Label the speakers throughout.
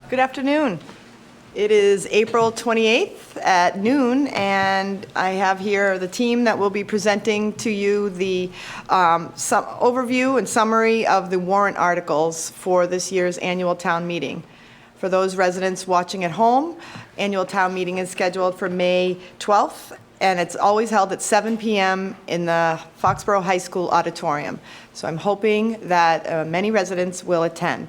Speaker 1: Good afternoon. It is April 28th at noon, and I have here the team that will be presenting to you the overview and summary of the warrant articles for this year's annual town meeting. For those residents watching at home, annual town meeting is scheduled for May 12th, and it's always held at 7 p.m. in the Foxborough High School auditorium. So I'm hoping that many residents will attend.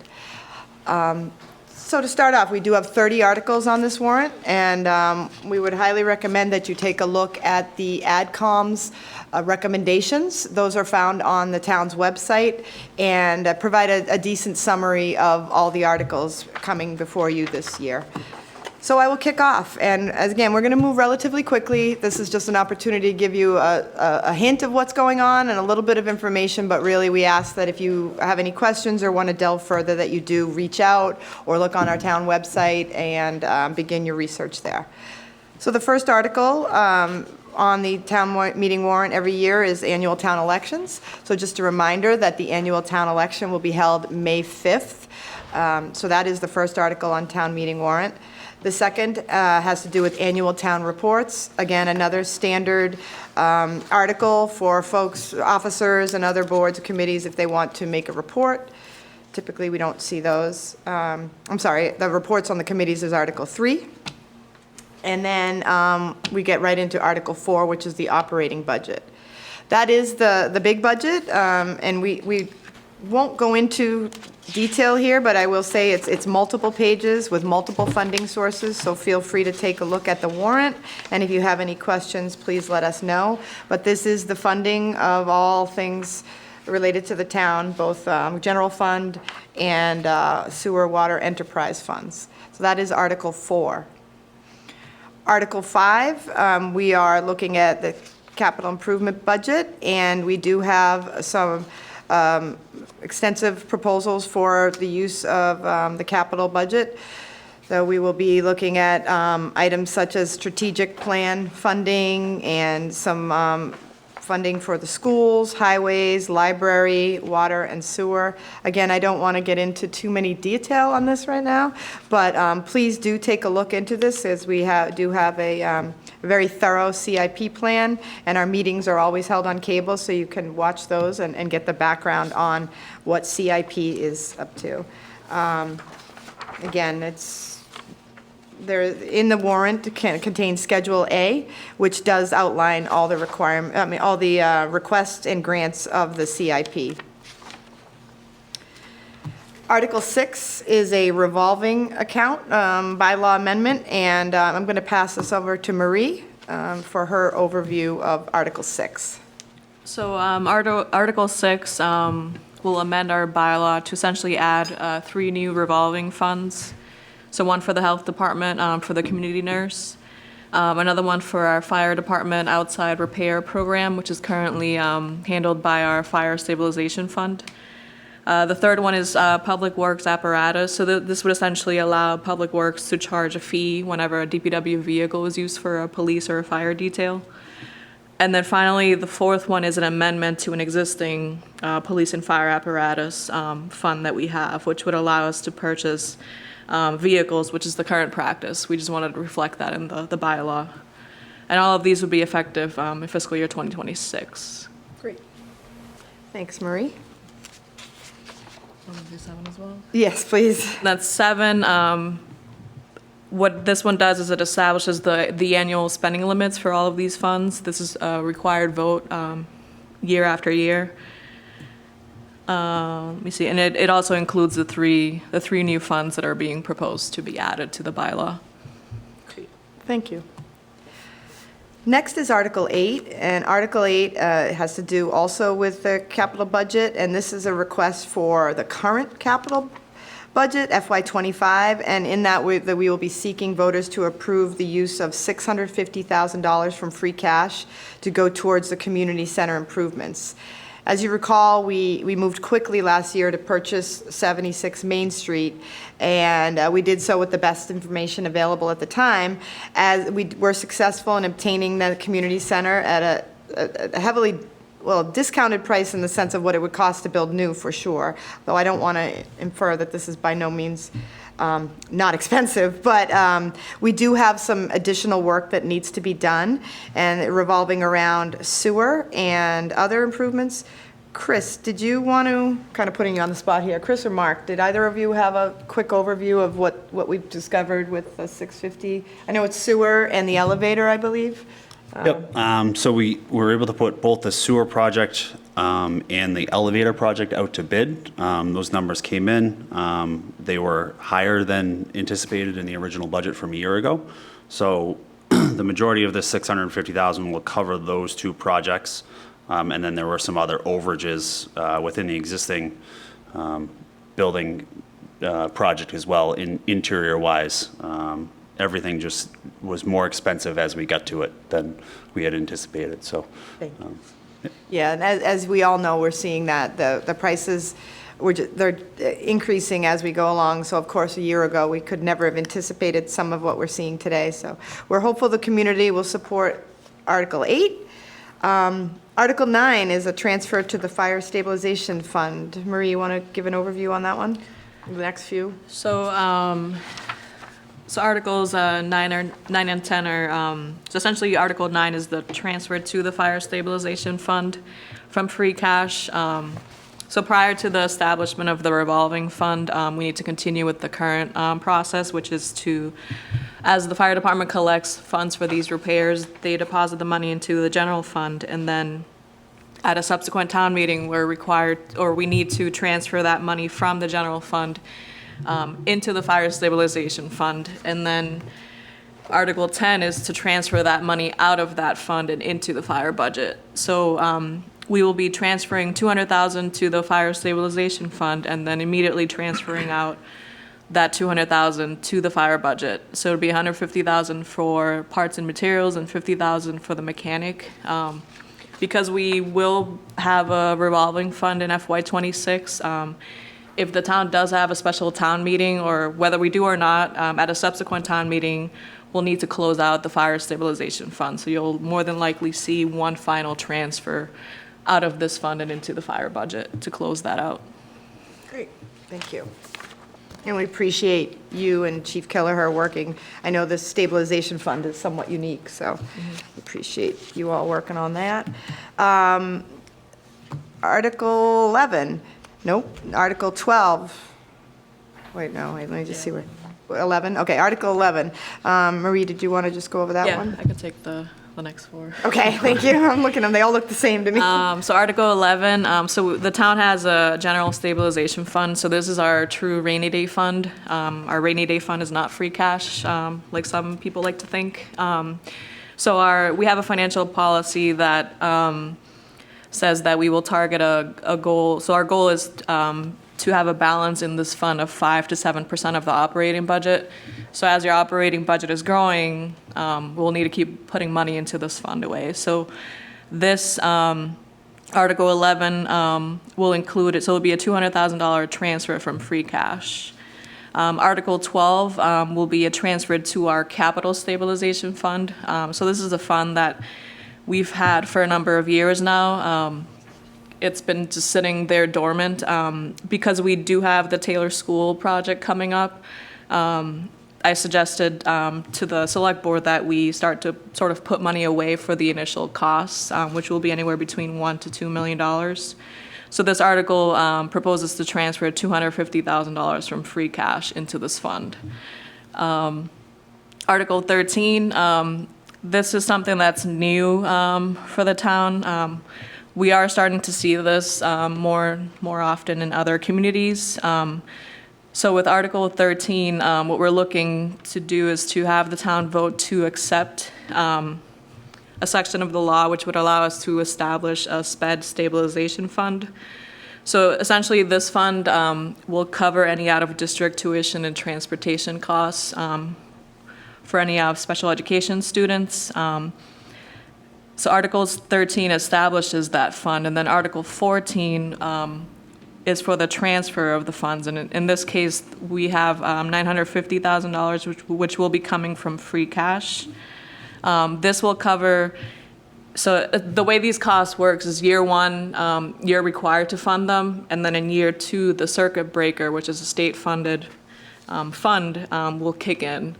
Speaker 1: So to start off, we do have 30 articles on this warrant, and we would highly recommend that you take a look at the AdCom's recommendations. Those are found on the town's website and provide a decent summary of all the articles coming before you this year. So I will kick off, and as again, we're going to move relatively quickly. This is just an opportunity to give you a hint of what's going on and a little bit of information, but really we ask that if you have any questions or want to delve further, that you do reach out or look on our town website and begin your research there. So the first article on the town meeting warrant every year is annual town elections. So just a reminder that the annual town election will be held May 5th. So that is the first article on town meeting warrant. The second has to do with annual town reports. Again, another standard article for folks, officers, and other boards and committees if they want to make a report. Typically, we don't see those. I'm sorry, the reports on the committees is Article 3. And then we get right into Article 4, which is the operating budget. That is the big budget, and we won't go into detail here, but I will say it's multiple pages with multiple funding sources, so feel free to take a look at the warrant, and if you have any questions, please let us know. But this is the funding of all things related to the town, both general fund and sewer water enterprise funds. So that is Article 4. Article 5, we are looking at the capital improvement budget, and we do have some extensive proposals for the use of the capital budget. So we will be looking at items such as strategic plan funding and some funding for the schools, highways, library, water, and sewer. Again, I don't want to get into too many detail on this right now, but please do take a look into this, as we do have a very thorough CIP plan, and our meetings are always held on cable, so you can watch those and get the background on what CIP is up to. Again, it's there in the warrant. Contains Schedule A, which does outline all the all the requests and grants of the CIP. Article 6 is a revolving account bylaw amendment, and I'm going to pass this over to Marie for her overview of Article 6.
Speaker 2: So Article 6 will amend our bylaw to essentially add 3 new revolving funds. So one for the health department, for the community nurse, another one for our fire department outside repair program, which is currently handled by our fire stabilization fund. The third one is public works apparatus. So this would essentially allow public works to charge a fee whenever a DPW vehicle is used for a police or a fire detail. And then finally, the fourth one is an amendment to an existing police and fire apparatus fund that we have, which would allow us to purchase vehicles, which is the current practice. We just wanted to reflect that in the bylaw. And all of these would be effective in fiscal year 2026.
Speaker 1: Great. Thanks, Marie.
Speaker 2: Want to do 7 as well?
Speaker 1: Yes, please.
Speaker 2: That's 7. What this one does is it establishes the annual spending limits for all of these funds. This is a required vote year after year. Let me see, and it also includes the three new funds that are being proposed to be added to the bylaw.
Speaker 1: Thank you. Next is Article 8, and Article 8 has to do also with the capital budget, and this is a request for the current capital budget, FY25, and in that we will be seeking voters to approve the use of $650,000 from free cash to go towards the community center improvements. As you recall, we moved quickly last year to purchase 76 Main Street, and we did so with the best information available at the time, as we were successful in obtaining the community center at a heavily well, discounted price in the sense of what it would cost to build new, for sure, though I don't want to infer that this is by no means not expensive, but we do have some additional work that needs to be done, and revolving around sewer and other improvements. Chris, did you want to, kind of putting you on the spot here, Chris or Mark, did either of you have a quick overview of what we've discovered with the 650? I know it's sewer and the elevator, I believe.
Speaker 3: Yep, so we were able to put both the sewer project and the elevator project out to bid. Those numbers came in. They were higher than anticipated in the original budget from a year ago. So the majority of the $650,000 will cover those two projects. And then there were some other overages within the existing building project as well, interior-wise. Everything just was more expensive as we got to it than we had anticipated, so.
Speaker 1: Thank you. Yeah, and as we all know, we're seeing that the prices, they're increasing as we go along. So of course, a year ago, we could never have anticipated some of what we're seeing today. So we're hopeful the community will support Article 8. Article 9 is a transfer to the Fire Stabilization Fund. Marie, you want to give an overview on that one? The next few?
Speaker 2: So Articles 9 and 10 are, so essentially Article 9 is the transfer to the Fire Stabilization Fund from free cash. So prior to the establishment of the revolving fund, we need to continue with the current process, which is to, as the fire department collects funds for these repairs, they deposit the money into the general fund, and then at a subsequent town meeting, we're required, or we need to transfer that money from the general fund into the Fire Stabilization Fund. And then Article 10 is to transfer that money out of that fund and into the fire budget. So we will be transferring $200,000 to the Fire Stabilization Fund and then immediately transferring out that $200,000 to the fire budget. So it'll be $150,000 for parts and materials and $50,000 for the mechanic. Because we will have a revolving fund in FY26, if the town does have a special town meeting, or whether we do or not, at a subsequent town meeting, we'll need to close out the Fire Stabilization Fund. So you'll more than likely see one final transfer out of this fund and into the fire budget to close that out.
Speaker 1: Great, thank you. And we appreciate you and Chief Kelleher working. I know this stabilization fund is somewhat unique, so appreciate you all working on that. Article 11, nope, Article 12. Wait, let me just see where, 11, okay, Article 11. Marie, did you want to just go over that one?
Speaker 2: Yeah, I can take the next four.
Speaker 1: Okay, thank you. I'm looking at them, they all look the same to me.
Speaker 2: So Article 11, so the town has a general stabilization fund, so this is our true rainy day fund. Our rainy day fund is not free cash, like some people like to think. So we have a financial policy that says that we will target a goal. So our goal is to have a balance in this fund of 5 to 7% of the operating budget. So as your operating budget is growing, we'll need to keep putting money into this fund away. So this Article 11 will include it, so it'll be a $200,000 transfer from free cash. Article 12 will be a transfer to our capital stabilization fund. So this is a fund that we've had for a number of years now. It's been just sitting there dormant because we do have the Taylor School project coming up. I suggested to the select board that we start to sort of put money away for the initial costs, which will be anywhere between $1 to $2 million. So this article proposes to transfer $250,000 from free cash into this fund. Article 13, this is something that's new for the town. We are starting to see this more often in other communities. So with Article 13, what we're looking to do is to have the town vote to accept a section of the law which would allow us to establish a SPED stabilization fund. So essentially this fund will cover any out-of-district tuition and transportation costs for any special education students. So Article 13 establishes that fund, and then Article 14 is for the transfer of the funds. And in this case, we have $950,000, which will be coming from free cash. This will cover So the way these costs works is year one, you're required to fund them, and then in year two, the circuit breaker, which is a state-funded fund, will kick in.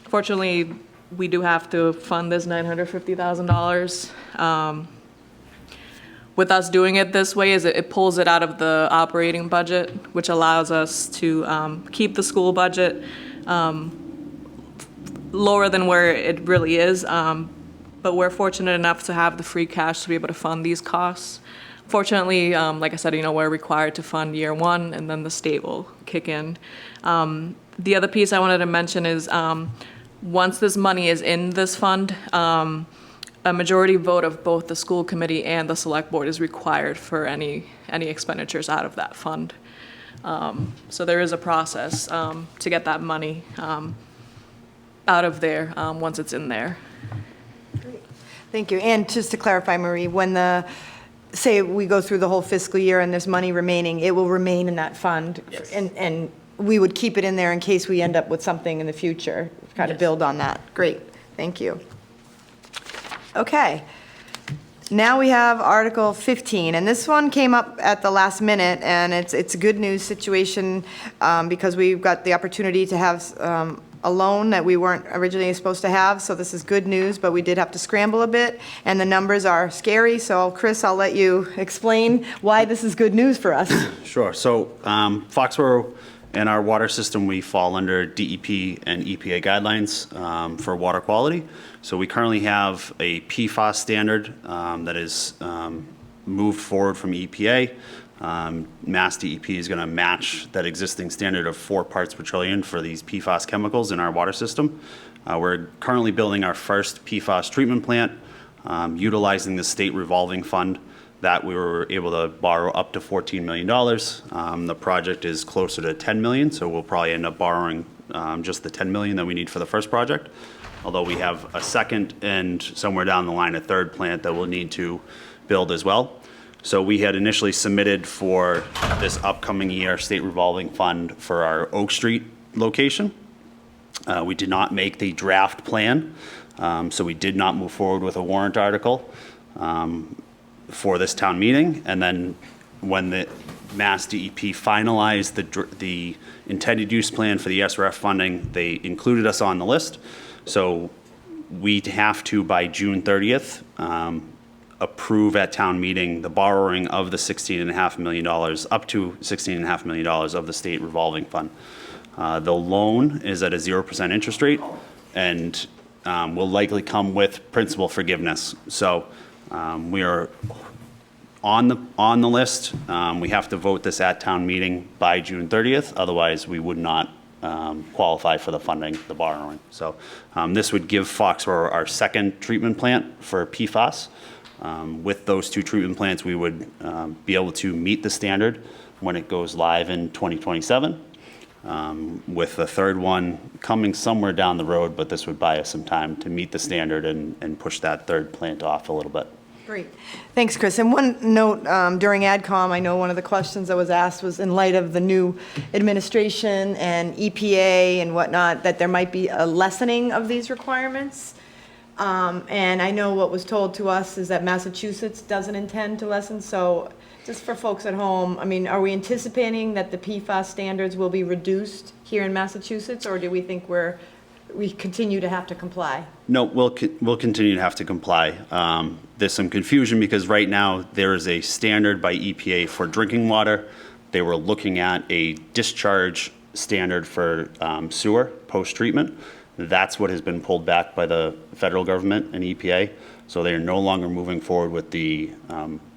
Speaker 2: Fortunately, we do have to fund this $950,000. With us doing it this way, is it pulls it out of the operating budget, which allows us to keep the school budget lower than where it really is. But we're fortunate enough to have the free cash to be able to fund these costs. Fortunately, like I said, we're required to fund year one, and then the state will kick in. The other piece I wanted to mention is once this money is in this fund, a majority vote of both the school committee and the select board is required for any expenditures out of that fund. So there is a process to get that money out of there once it's in there.
Speaker 1: Thank you. And just to clarify, Marie, when say we go through the whole fiscal year and there's money remaining, it will remain in that fund?
Speaker 2: Yes.
Speaker 1: And we would keep it in there in case we end up with something in the future, kind of
Speaker 2: Yes.
Speaker 1: build on that. Great, thank you. Okay. Now we have Article 15, and this one came up at the last minute, and it's a good news situation because we've got the opportunity to have a loan that we weren't originally supposed to have, so this is good news, but we did have to scramble a bit, and the numbers are scary, so Chris, I'll let you explain why this is good news for us.
Speaker 3: Sure. So Foxborough and our water system, we fall under DEP and EPA guidelines for water quality. So we currently have a PFAS standard that is moved forward from EPA. Mass DEP is going to match that existing standard of 4 parts per trillion for these PFAS chemicals in our water system. We're currently building our first PFAS treatment plant, utilizing the state revolving fund that we were able to borrow up to $14 million. The project is closer to $10 million, so we'll probably end up borrowing just the $10 million that we need for the first project. Although we have a second and somewhere down the line a third plant that we'll need to build as well. So we had initially submitted for this upcoming year state revolving fund for our Oak Street location. We did not make the draft plan, so we did not move forward with a warrant article for this town meeting. And then when the Mass DEP finalized the intended use plan for the SRF funding, they included us on the list. So we have to, by June 30th, approve at town meeting the borrowing of the $16.5 million, up to $16.5 million of the state revolving fund. The loan is at a 0% interest rate and will likely come with principal forgiveness. So we are on the list. We have to vote this at town meeting by June 30th. Otherwise, we would not qualify for the funding, the borrowing. So this would give Foxborough our second treatment plant for PFAS. With those 2 treatment plants, we would be able to meet the standard when it goes live in 2027. With the third one coming somewhere down the road, but this would buy us some time to meet the standard and push that third plant off a little bit.
Speaker 1: Great. Thanks, Chris. And one note, during AdCom, I know one of the questions that was asked was in light of the new administration and EPA and whatnot, that there might be a lessening of these requirements. And I know what was told to us is that Massachusetts doesn't intend to lessen. So just for folks at home, I mean, are we anticipating that the PFAS standards will be reduced here in Massachusetts, or do we think we continue to have to comply?
Speaker 3: No, we'll continue to have to comply. There's some confusion because right now there is a standard by EPA for drinking water. They were looking at a discharge standard for sewer post-treatment. That's what has been pulled back by the federal government and EPA. So they are no longer moving forward with the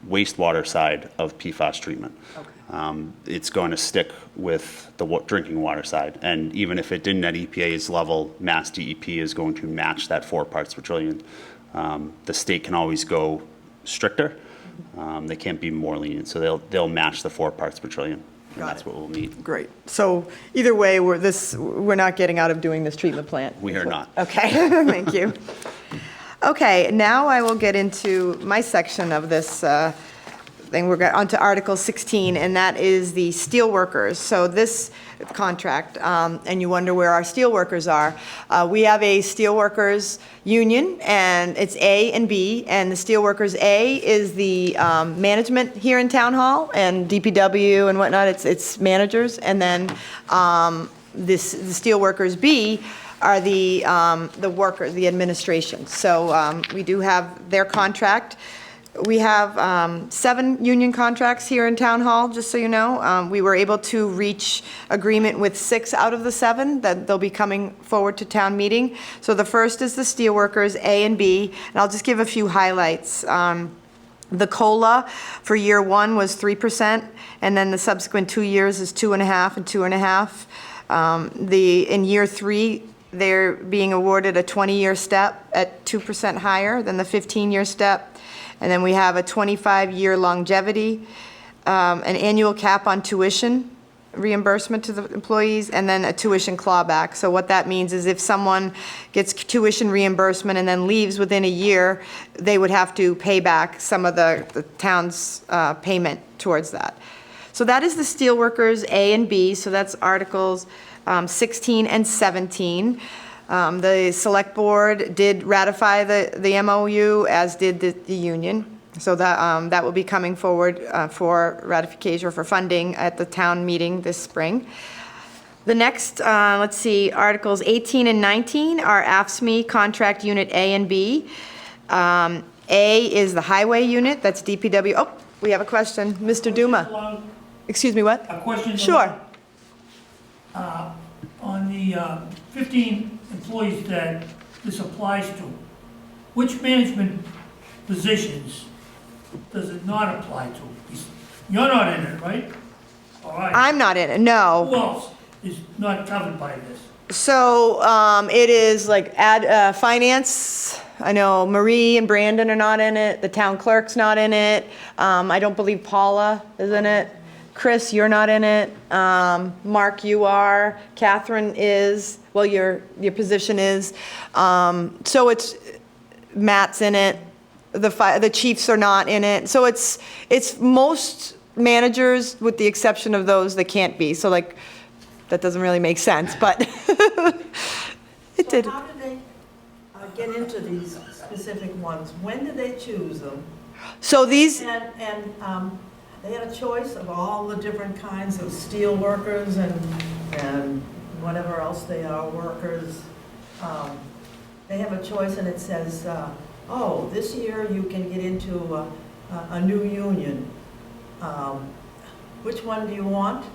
Speaker 3: wastewater side of PFAS treatment. Okay. It's going to stick with the drinking water side. And even if it didn't at EPA's level, Mass DEP is going to match that 4 parts per trillion. The state can always go stricter. They can't be more lenient. So they'll match the 4 parts per trillion. And that's what we'll meet.
Speaker 1: Great. So either way, we're not getting out of doing this treatment plant.
Speaker 3: We are not.
Speaker 1: Okay, thank you. Okay, now I will get into my section of this Then we're on to Article 16, and that is the steelworkers. So this contract, and you wonder where our steelworkers are. We have a steelworkers union, and it's A and B, and the steelworkers A is the management here in Town Hall, and DPW and whatnot, it's managers, and then the steelworkers B are the workers, the administration. So we do have their contract. We have 7 union contracts here in Town Hall, just so you know. We were able to reach agreement with 6 out of the 7 that they'll be coming forward to town meeting. So the first is the steelworkers, A and B, and I'll just give a few highlights. The COLA for year 1 was 3%, and then the subsequent 2 years is 2.5% and 2.5%. In year 3, they're being awarded a 20-year step at 2% higher than the 15-year step. And then we have a 25-year longevity, an annual cap on tuition reimbursement to the employees, and then a tuition clawback. So what that means is if someone gets tuition reimbursement and then leaves within a year, they would have to pay back some of the town's payment towards that. So that is the steelworkers A and B, so that's Articles 16 and 17. The Select Board did ratify the MOU, as did the union. So that will be coming forward for ratification or for funding at the town meeting this spring. The next, let's see, Articles 18 and 19 are AFSCME Contract Unit A and B. A is the highway unit, that's DPW. Oh, we have a question. Mr. Duma. Excuse me, what?
Speaker 4: A question.
Speaker 1: Sure.
Speaker 4: On the 15 employees that this applies to, which management positions does it not apply to? You're not in it, right? All right.
Speaker 1: I'm not in it, no.
Speaker 4: Who else is not covered by this?
Speaker 1: So it is like finance. I know Marie and Brandon are not in it. The town clerk's not in it. I don't believe Paula is in it. Chris, you're not in it. Mark, you are. Catherine is. Well, your position is. So it's Matt's in it. The chiefs are not in it. So it's most managers, with the exception of those that can't be. So like that doesn't really make sense, but it did.
Speaker 5: So how did they get into these specific ones? When did they choose them?
Speaker 1: So these.
Speaker 5: And they had a choice of all the different kinds of steel workers and whatever else they are, workers. They have a choice, and it says, oh, this year you can get into a new union. Which one do you want?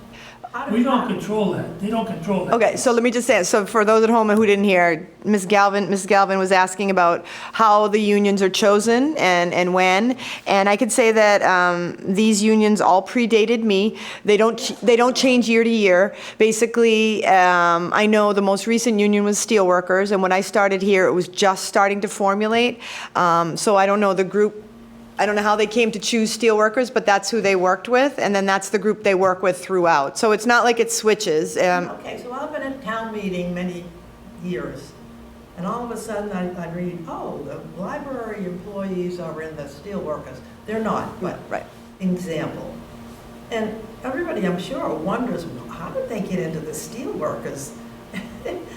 Speaker 4: We don't control that. They don't control that.
Speaker 1: Okay, so let me just say, so for those at home who didn't hear, Mrs. Galvin was asking about how the unions are chosen and when, and I could say that these unions all predated me. They don't change year to year. Basically, I know the most recent union was Steelworkers, and when I started here, it was just starting to formulate. So I don't know the group. I don't know how they came to choose Steelworkers, but that's who they worked with, and then that's the group they work with throughout. So it's not like it switches.
Speaker 5: Okay, so I've been at town meeting many years, and all of a sudden I read, oh, the library employees are in the Steelworkers. They're not, but
Speaker 1: Right.
Speaker 5: example. And everybody, I'm sure, wonders, well, how did they get into the Steelworkers?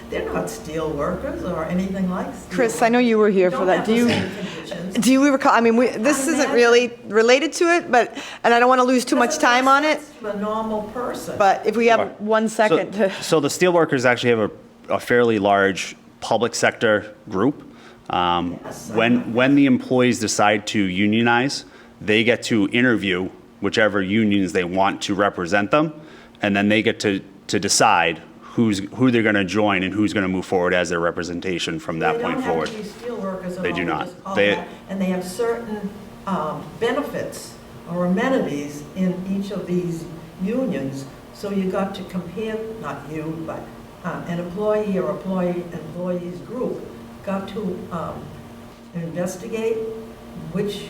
Speaker 5: They're not steel workers or anything like steel.
Speaker 1: Chris, I know you were here for that. Do you recall, I mean, this isn't really related to it, but, and I don't want to lose too much time on it,
Speaker 5: A normal person.
Speaker 1: but if we have
Speaker 3: Sure.
Speaker 1: 1 second to.
Speaker 3: So the steelworkers actually have a fairly large public sector group.
Speaker 5: Yes,
Speaker 3: When the employees decide to unionize, they get to interview whichever unions they want to represent them, and then they get to decide who they're going to join and who's going to move forward as their representation from that point forward.
Speaker 5: They don't have to be steel workers at
Speaker 3: They
Speaker 5: all,
Speaker 3: do not.
Speaker 5: just all
Speaker 3: They-
Speaker 5: that. And they have certain benefits or amenities in each of these unions. So you got to compare, not you, but an employee or employees group got to investigate which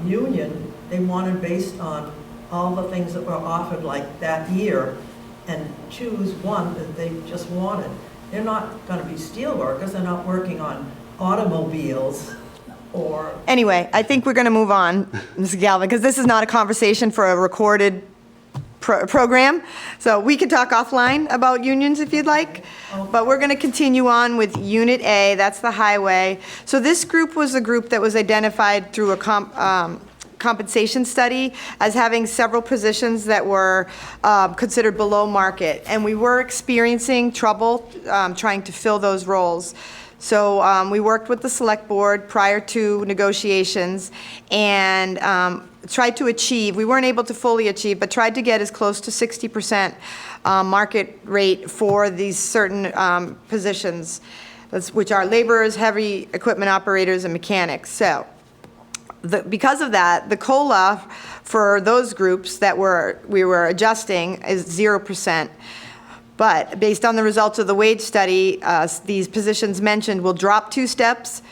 Speaker 5: union they wanted based on all the things that were offered like that year, and choose one that they just wanted. They're not going to be steel workers. They're not working on automobiles. or,
Speaker 1: Anyway, I think we're going to move on, Mrs. Galvin, because this is not a conversation for a recorded program. So we can talk offline about unions if you'd like. But we're going to continue on with Unit A, that's the highway. So this group was a group that was identified through a compensation study as having several positions that were considered below market. And we were experiencing trouble trying to fill those roles. So we worked with the select board prior to negotiations and tried to achieve, we weren't able to fully achieve, but tried to get as close to 60% market rate for these certain positions, which are laborers, heavy equipment operators, and mechanics. So because of that, the COLA for those groups that we were adjusting is 0%. But based on the results of the wage study, these positions mentioned will drop 2 steps,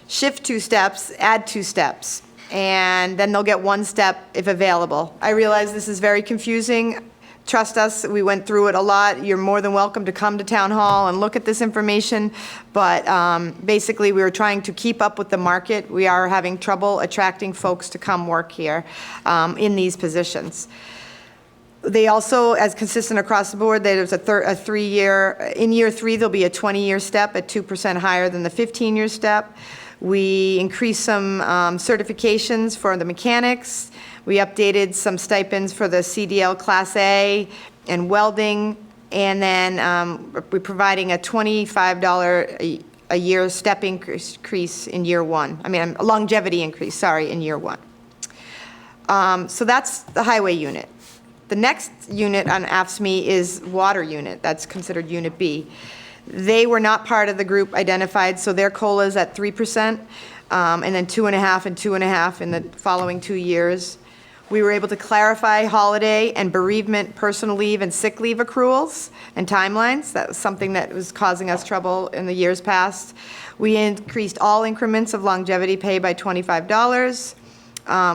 Speaker 1: shift 2 steps, add 2 steps, and then they'll get 1 step if available. I realize this is very confusing. Trust us, we went through it a lot. You're more than welcome to come to Town Hall and look at this information. But basically, we were trying to keep up with the market. We are having trouble attracting folks to come work here in these positions. They also, as consistent across the board, there's a 3-year, in year 3, there'll be a 20-year step at 2% higher than the 15-year step. We increased some certifications for the mechanics. We updated some stipends for the CDL Class A and welding. And then we're providing a $25 a year step increase in year 1. I mean, a longevity increase, sorry, in year 1. So that's the highway unit. The next unit on AFSCME is water unit. That's considered Unit B. They were not part of the group identified, so their COLA is at 3%, and then 2.5 and 2.5 in the following 2 years. We were able to clarify holiday and bereavement, personal leave, and sick leave accruals and timelines. That was something that was causing us trouble in the years past. We increased all increments of longevity pay by $25.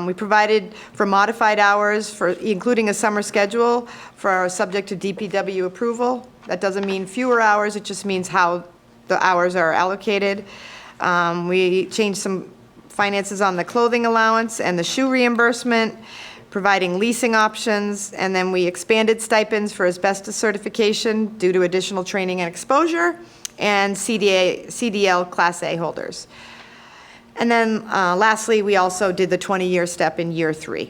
Speaker 1: We provided for modified hours, including a summer schedule, subject to DPW approval. That doesn't mean fewer hours, it just means how the hours are allocated. We changed some finances on the clothing allowance and the shoe reimbursement, providing leasing options, and then we expanded stipends for asbestos certification due to additional training and exposure, and CDL Class A holders. And then lastly, we also did the 20-year step in year 3.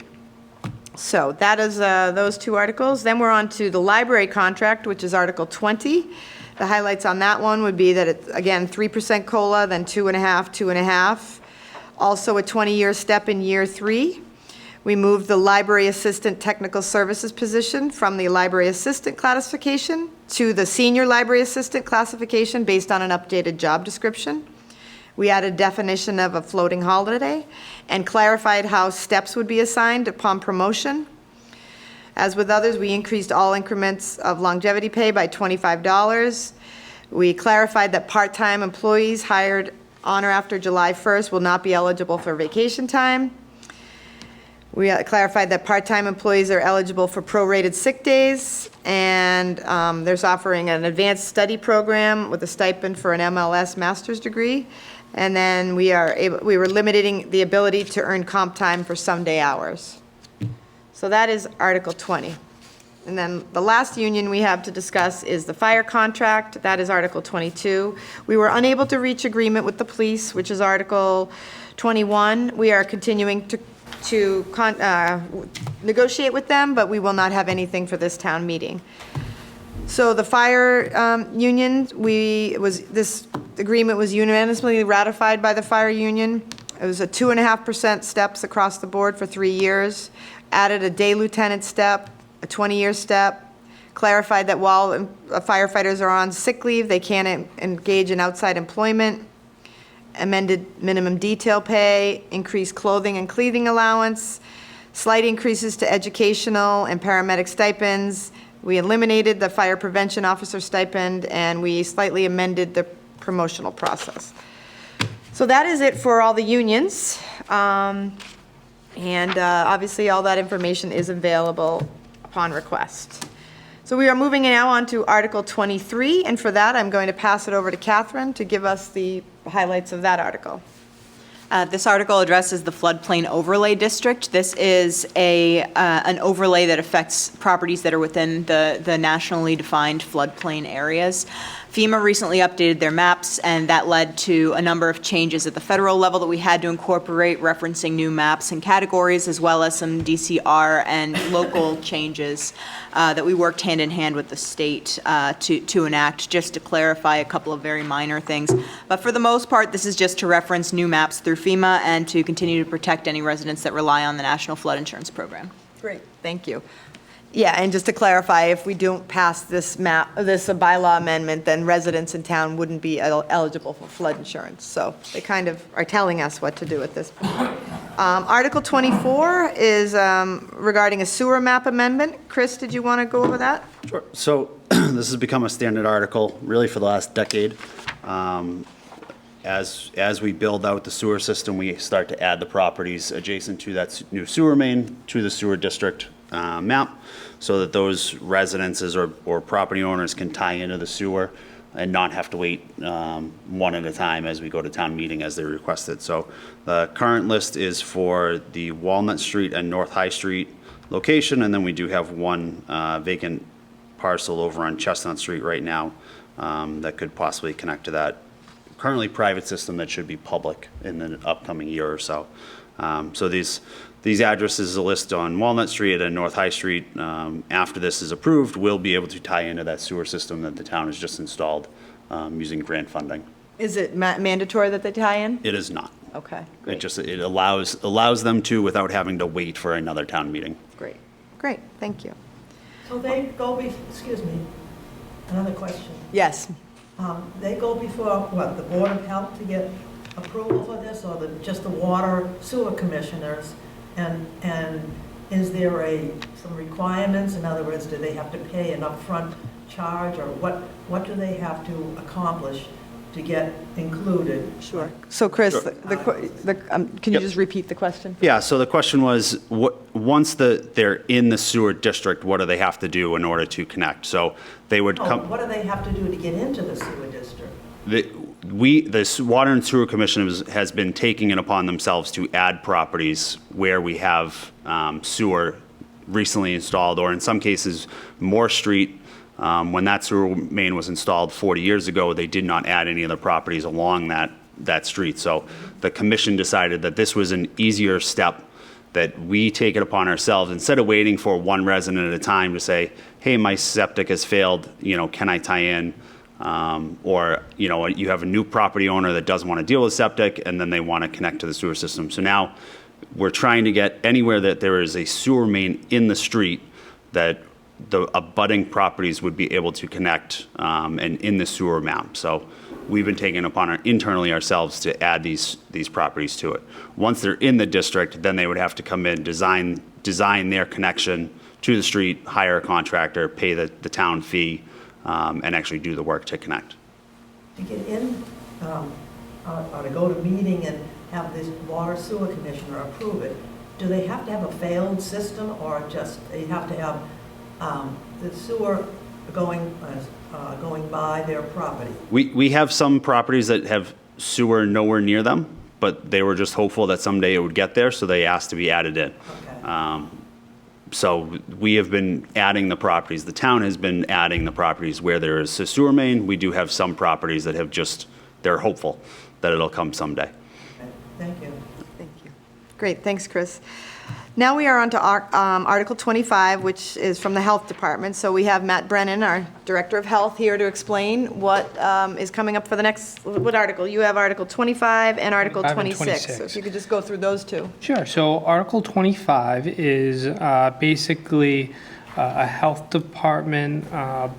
Speaker 1: So that is those 2 articles. Then we're on to the library contract, which is Article 20. The highlights on that one would be that it's, again, 3% COLA, then 2.5, 2.5. Also a 20-year step in year 3. We moved the library assistant technical services position from the library assistant classification to the senior library assistant classification based on an updated job description. We added definition of a floating holiday and clarified how steps would be assigned upon promotion. As with others, we increased all increments of longevity pay by $25. We clarified that part-time employees hired on or after July 1st will not be eligible for vacation time. We clarified that part-time employees are eligible for prorated sick days, and there's offering an advanced study program with a stipend for an MLS master's degree. And then we were limiting the ability to earn comp time for Sunday hours. So that is Article 20. And then the last union we have to discuss is the fire contract. That is Article 22. We were unable to reach agreement with the police, which is Article 21. We are continuing to negotiate with them, but we will not have anything for this town meeting. So the fire union, this agreement was unanimously ratified by the fire union. It was a 2.5% steps across the board for 3 years, added a day lieutenant step, a 20-year step, clarified that while firefighters are on sick leave, they can't engage in outside employment, amended minimum detail pay, increased clothing and cleaning allowance, slight increases to educational and paramedic stipends. We eliminated the fire prevention officer stipend, and we slightly amended the promotional process. So that is it for all the unions. Obviously, all that information is available upon request. So we are moving now on to Article 23, and for that, I'm going to pass it over to Catherine to give us the highlights of that article.
Speaker 6: This article addresses the floodplain overlay district. This is an overlay that affects properties that are within the nationally defined floodplain areas. FEMA recently updated their maps, and that led to a number of changes at the federal level that we had to incorporate, referencing new maps and categories, as well as some DCR and local changes that we worked hand in hand with the state to enact, just to clarify a couple of very minor things. But for the most part, this is just to reference new maps through FEMA and to continue to protect any residents that rely on the National Flood Insurance Program.
Speaker 1: Great, thank you. Yeah, and just to clarify, if we don't pass this bylaw amendment, then residents in town wouldn't be eligible for flood insurance. So they kind of are telling us what to do at this point. Article 24 is regarding a sewer map amendment. Chris, did you want to go over that?
Speaker 3: Sure. So this has become a standard article really for the last decade. As we build out the sewer system, we start to add the properties adjacent to that new sewer main to the sewer district map, so that those residences or property owners can tie into the sewer and not have to wait one at a time as we go to town meeting as they requested. So the current list is for the Walnut Street and North High Street location, and then we do have one vacant parcel over on Chestnut Street right now that could possibly connect to that currently private system that should be public in the upcoming year or so. So these addresses are listed on Walnut Street and North High Street. After this is approved, we'll be able to tie into that sewer system that the town has just installed using grant funding.
Speaker 1: Is it mandatory that they tie in?
Speaker 3: It is not.
Speaker 1: Okay,
Speaker 3: It just, it allows them to without having to wait for another town meeting.
Speaker 1: great, great, thank you.
Speaker 5: So they go, excuse me, another question.
Speaker 1: Yes.
Speaker 5: They go before, what, the Board of Health to get approval for this, or just the water sewer commissioners? And is there some requirements? In other words, do they have to pay an upfront charge, or what do they have to accomplish to get included?
Speaker 1: Sure. So Chris,
Speaker 3: Sure.
Speaker 1: can you just repeat the question?
Speaker 3: Yeah, so the question was, once they're in the sewer district, what do they have to do in order to connect? So they would come.
Speaker 5: What do they have to do to get into the sewer district?
Speaker 3: The Water and Sewer Commission has been taking it upon themselves to add properties where we have sewer recently installed, or in some cases, Moore Street, when that sewer main was installed 40 years ago, they did not add any other properties along that street. So the commission decided that this was an easier step, that we take it upon ourselves, instead of waiting for one resident at a time to say, hey, my septic has failed, can I tie in? Or, you have a new property owner that doesn't want to deal with septic, and then they want to connect to the sewer system. So now we're trying to get anywhere that there is a sewer main in the street, that the abutting properties would be able to connect and in the sewer map. So we've been taking upon internally ourselves to add these properties to it. Once they're in the district, then they would have to come in, design their connection to the street, hire a contractor, pay the town fee, and actually do the work to connect.
Speaker 5: To get in, or to go to meeting and have this water sewer commissioner approve it, do they have to have a failed system, or just they have to have the sewer going by their property?
Speaker 3: We have some properties that have sewer nowhere near them, but they were just hopeful that someday it would get there, so they asked to be added in.
Speaker 5: Okay.
Speaker 3: So we have been adding the properties. The town has been adding the properties where there is a sewer main. We do have some properties that have they're hopeful that it'll come someday.
Speaker 5: Okay. Thank you.
Speaker 1: Thank you. Great, thanks, Chris. Now we are on to Article 25, which is from the Health Department. So we have Matt Brennan, our Director of Health, here to explain what is coming up for the next, what article? You have Article 25 and Article
Speaker 7: 25 and
Speaker 1: 26. So if you could just go through those two.
Speaker 7: Sure. So Article 25 is basically a health department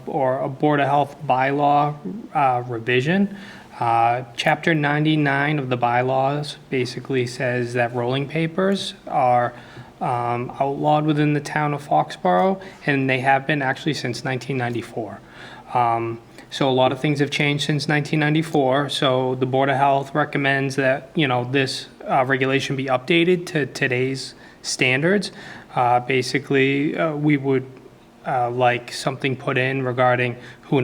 Speaker 7: or a Board of Health bylaw revision. Chapter 99 of the bylaws basically says that rolling papers are outlawed within the town of Foxborough, and they have been actually since 1994. So a lot of things have changed since 1994. So the Board of Health recommends that, this regulation be updated to today's standards. Basically, we would like something put in regarding who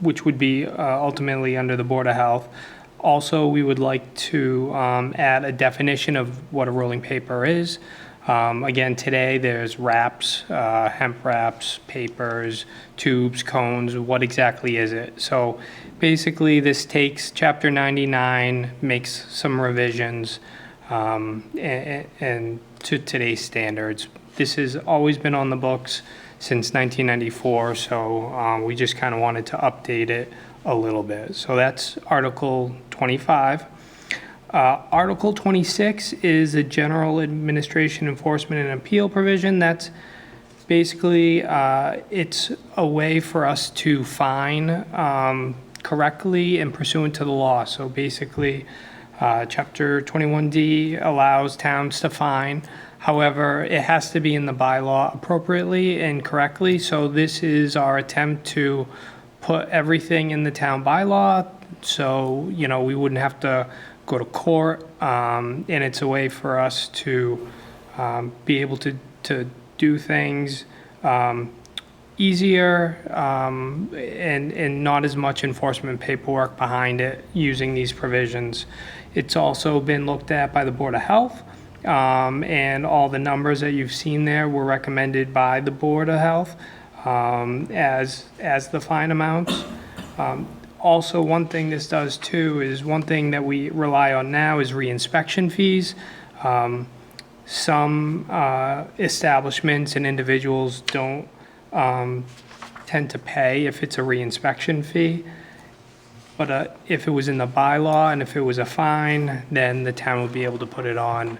Speaker 7: which would be ultimately under the Board of Health. Also, we would like to add a definition of what a rolling paper is. Again, today there's wraps, hemp wraps, papers, tubes, cones. What exactly is it? So basically, this takes Chapter 99, makes some revisions, and to today's standards. This has always been on the books since 1994, so we just kind of wanted to update it a little bit. So that's Article 25. Article 26 is a general administration enforcement and appeal provision. That's basically, it's a way for us to fine correctly and pursuant to the law. So basically, Chapter 21D allows towns to fine. However, it has to be in the bylaw appropriately and correctly. So this is our attempt to put everything in the town bylaw. So, you know, we wouldn't have to go to court, and it's a way for us to be able to do things easier and not as much enforcement paperwork behind it using these provisions. It's also been looked at by the Board of Health, and all the numbers that you've seen there were recommended by the Board of Health as the fine amounts. Also, one thing this does too is one thing that we rely on now is reinspection fees. Some establishments and individuals don't tend to pay if it's a reinspection fee. But if it was in the bylaw and if it was a fine, then the town would be able to put it on,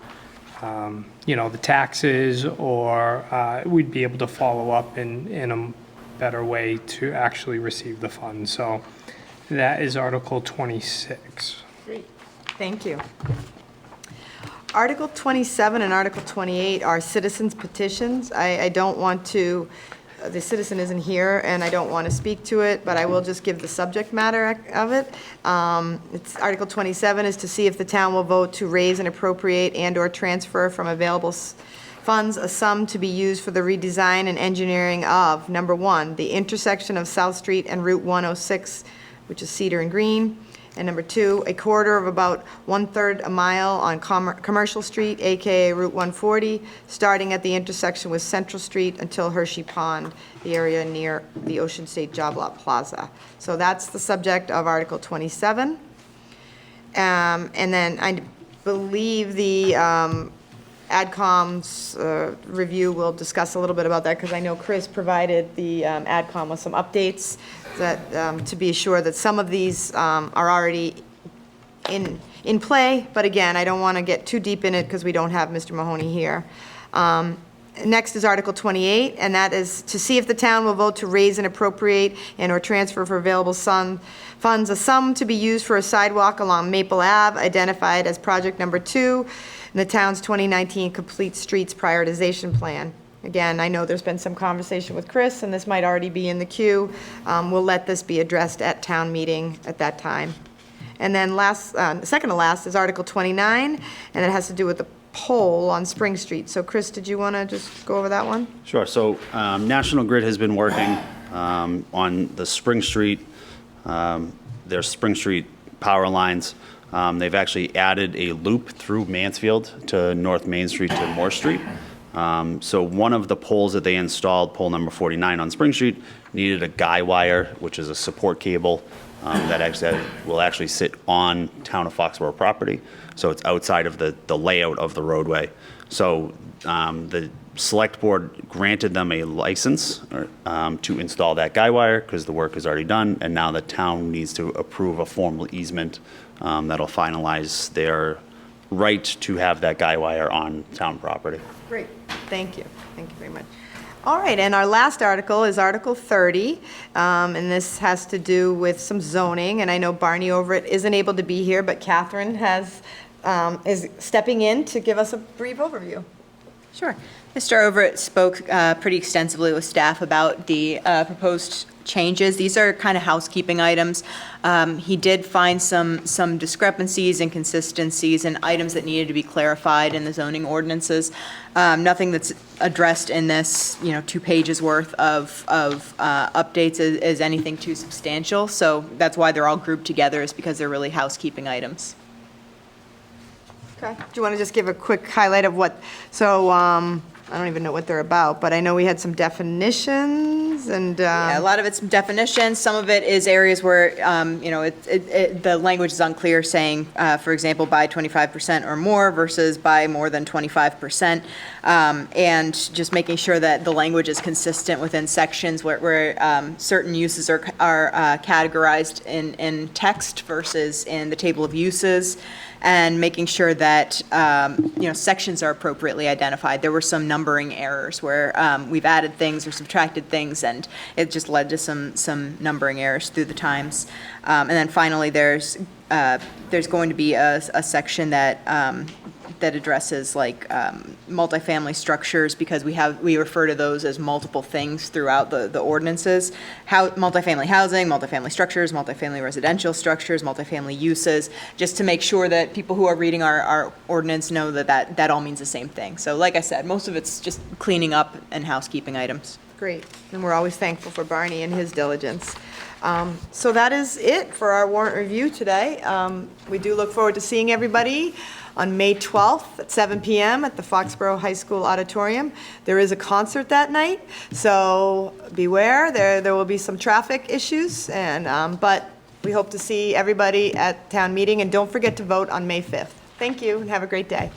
Speaker 7: you know, the taxes, or we'd be able to follow up in a better way to actually receive the funds. So that is Article 26.
Speaker 1: Great, thank you. Article 27 and Article 28 are citizens' petitions. I don't want to, the citizen isn't here, and I don't want to speak to it, but I will just give the subject matter of it. It's Article 27 is to see if the town will vote to raise and appropriate and/or transfer from available funds a sum to be used for the redesign and engineering of, number one, the intersection of South Street and Route 106, which is Cedar and Green, and number two, a corridor of about 1/3 a mile on Commercial Street, AKA Route 140, starting at the intersection with Central Street until Hershey Pond, the area near the Ocean State Job Lot Plaza. So that's the subject of Article 27. And then I believe the AdCom's review will discuss a little bit about that, because I know Chris provided the AdCom with some updates that to be sure that some of these are already in play, but again, I don't want to get too deep in it because we don't have Mr. Mahoney here. Next is Article 28, and that is to see if the town will vote to raise and appropriate and/or transfer for available funds a sum to be used for a sidewalk along Maple Ave, identified as project number 2 in the town's 2019 Complete Streets Prioritization Plan. Again, I know there's been some conversation with Chris, and this might already be in the queue. We'll let this be addressed at town meeting at that time. And then last, second to last is Article 29, and it has to do with the pole on Spring Street. So Chris, did you want to just go over that one?
Speaker 3: Sure. So National Grid has been working on the Spring Street, their Spring Street power lines. They've actually added a loop through Mansfield to North Main Street to Moore Street. So one of the poles that they installed, pole number 49 on Spring Street, needed a guy wire, which is a support cable that will actually sit on town of Foxborough property. So it's outside of the layout of the roadway. So the select board granted them a license to install that guy wire because the work is already done, and now the town needs to approve a formal easement that'll finalize their right to have that guy wire on town property.
Speaker 1: Great, thank you. Thank you very much. All right, and our last article is Article 30, and this has to do with some zoning, and I know Barney Overett isn't able to be here, but Catherine is stepping in to give us a brief overview.
Speaker 6: Sure. Mr. Overett spoke pretty extensively with staff about the proposed changes. These are kind of housekeeping items. He did find some discrepancies, inconsistencies, and items that needed to be clarified in the zoning ordinances. Nothing that's addressed in this, 2 pages worth of updates is anything too substantial. So that's why they're all grouped together, is because they're really housekeeping items.
Speaker 1: Okay. Do you want to just give a quick highlight of what, so, I don't even know what they're about, but I know we had some definitions and,
Speaker 6: Yeah, a lot of it's definitions. Some of it is areas where, the language is unclear, saying, for example, by 25% or more versus by more than 25%. And just making sure that the language is consistent within sections where certain uses are categorized in text versus in the table of uses, and making sure that, sections are appropriately identified. There were some numbering errors where we've added things or subtracted things, and it just led to some numbering errors through the times. And then finally, there's going to be a section that addresses multifamily structures, because we refer to those as multiple things throughout the ordinances. Multifamily housing, multifamily structures, multifamily residential structures, multifamily uses, just to make sure that people who are reading our ordinance know that all means the same thing. So like I said, most of it's just cleaning up and housekeeping items.
Speaker 1: great. And we're always thankful for Barney and his diligence. So that is it for our warrant review today. We do look forward to seeing everybody on May 12th at 7 PM at the Foxborough High School Auditorium. There is a concert that night, so beware, there will be some traffic issues, but we hope to see everybody at town meeting, and don't forget to vote on May 5th. Thank you, and have a great day.